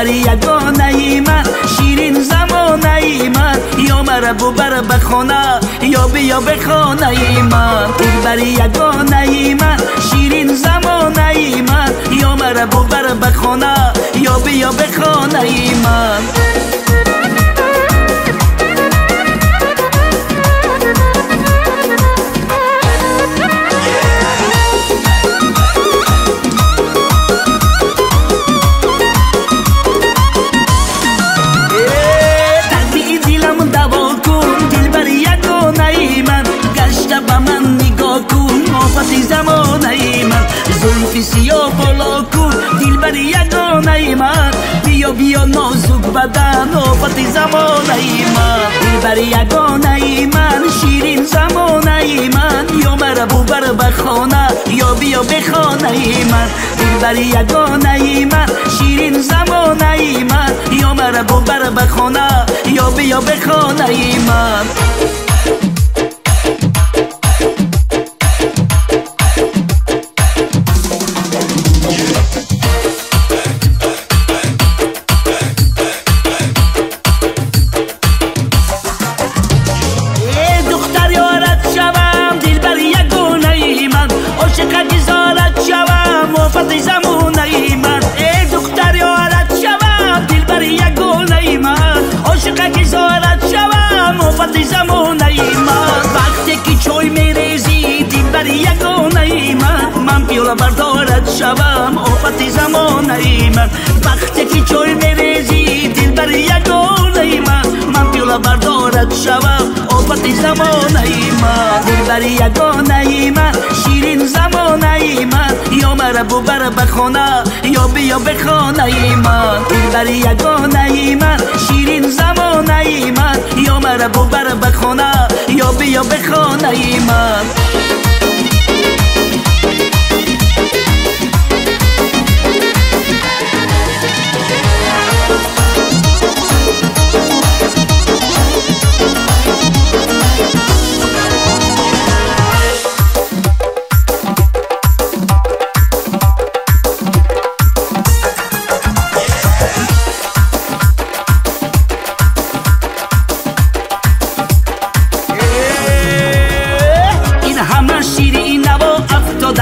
دلبر یگانه من، شیرین زمانه من، یا مرا ببر به خانه یا بیا به خانه من. دلبر یگانه من، شیرین زمانه من، یا مرا ببر به خانه یا بیا به خانه من. زلفی سیاه بالا کن دلبر یگانه من، بیا بیا نازک بدن آفت زمانه من. دلبر یگانه من، شیرین زمانه من، یا مرا ببر به خانه یا بیا به خانه من. دلبر یگانه من، شیرین زمانه من، یا مرا ببر به خانه یا بیا به خانه من. وقتی که چای میریزی دلبر یگانه من، من پیاله بردارد شوم آفت زمانه من. وقتی که چای میریزی دلبر یگانه من، من پیاله بردارد شوم آفت زمانه من. دلبر یگانه من، شیرین زمانه من، یا مرا ببر به خانه یا بیا به خانه من. دلبر یگانه من، شیرین زمانه من، یا مرا ببر به خانه یا بیا به خانه من.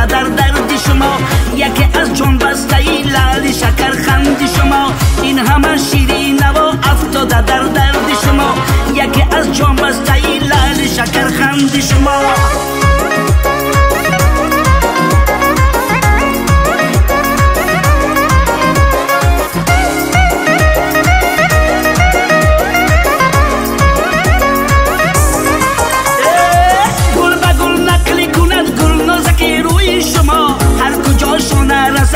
در درد شما یکی از جان بسته لعل شکر خند شما، این همه شیرین نوا افتاده در درد شما، یکی از جان بسته لعل شکر خند شما.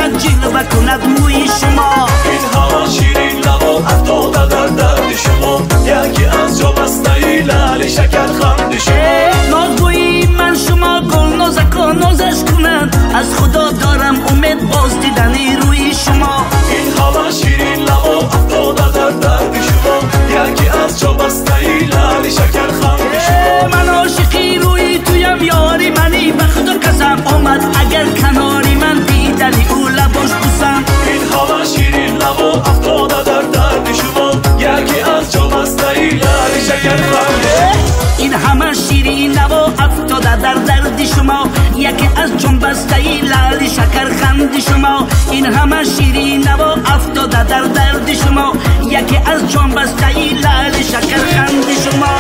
جلوه کند موی شما، این همه شیرین لبا افتاده در درد شما، یکی از جا بسته لعل شکر خند شما. نازگویی من شما گل نازکا نازش کنند، از خدا دارم امید باز دیدنی روی شما. این همه شیرین لبا افتاده در درد شما، یکی از جا بسته لعل شکر خند شما. من عاشقی روی تویم یاری منی به خدا قسم آمد اگر کناری من دیدنی او لباش بوسم. این همه شیرین لبا افتاده در درد شما، یکی از جا بسته لعل شکر خند. این همه شیرین لبا افتاده در درد شما، یکی از جان بسته لعل شکر خند شما. این همه شیرین لبا افتاده در درد شما، یکی از جان بسته لعل شکر خند شما.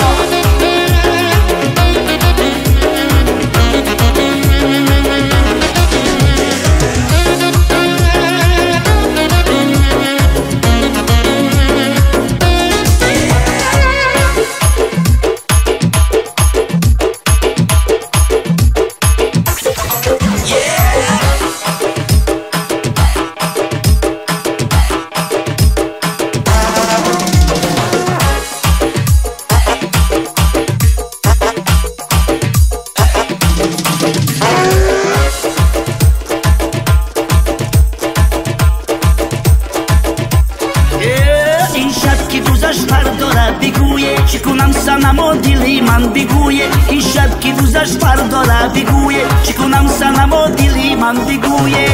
چی کنم صنما دلی من بگویه، این شب که روزش فرداره بگویه، چی کنم صنما دلی من بگویه.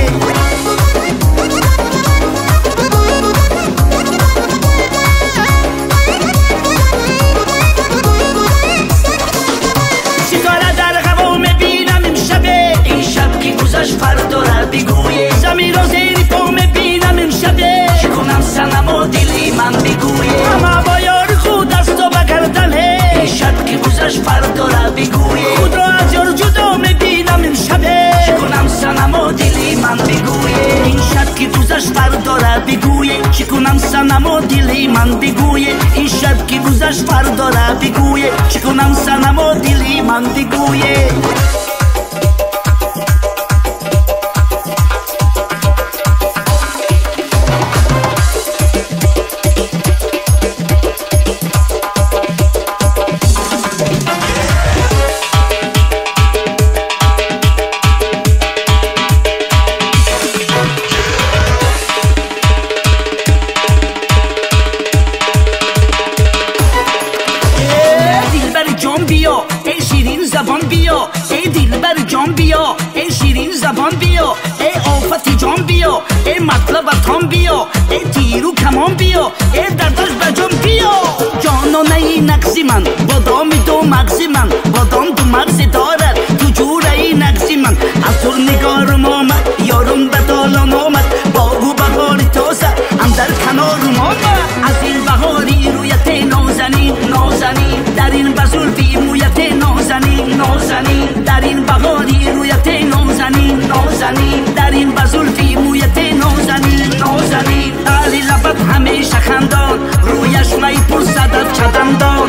صنم و دلی من بگویه این شب که گذشت فردا را بگویه چی کنم صنم و دلی من بگویه بیا ای شیرین زبان بیا ای دلبر جان بیا ای شیرین زبان بیا ای آفت جان بیا ای مطلب اتام بیا ای تیر و کمان بیا ای دردش بجان بیا جانانه ای نقصی من بادام دو مغزی من بادام دو مغزی دارد تو جوره ای نقصی من از تو نگارم آمد یارم به دالان آمد باغ و بهاری تازه هم در کنارم آمد از این بهاری رویت نازنین نازنین در این بزرگی مویت نازنین نازنین در این بهاری رویت نازنین نازنین در این بزرگی مویت نازنین نازنین علی لبت همیشه خندان رویش می پرسد از چدندان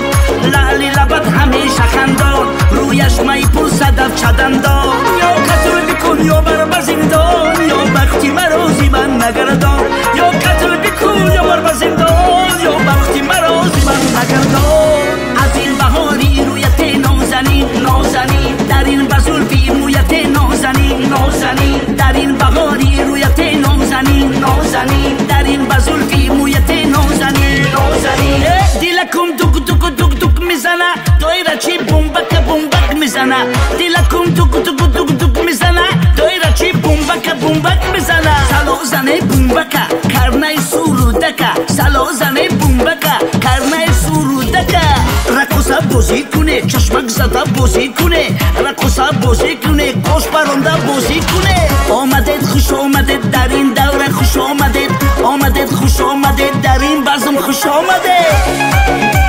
لالی لبت همیشه خندان رویش می پرسد از چدندان یا قتل بکن یا بر بزندان یا بختی مرازی من نگردان یا قتل بکن یا بر بزندان یا بختی مرازی من نگردان از این بهاری رویت نازنین نازنین در این بزرگی مویت نازنین نازنین در این بهاری رویت نازنین نازنین در این بزرگی مویت نازنین نازنین دلکم دوک دوک دوک دوک میزنه دایره چی بومبک بومبک میزنه دلکم دوک دوک دوک دوک میزنه دایره چی بومبک بومبک میزنه سلو زنه بومبک کرنه سرودک سلو زنه بومبک کرنه سرودک رقصه بازی کنه چشمک زده بازی کنه رقصه بازی کنه گوش برانده بازی کنه آمدید خوش آمدید در این دوره خوش آمدید آمدید خوش آمدید در این بزم خوش آمدید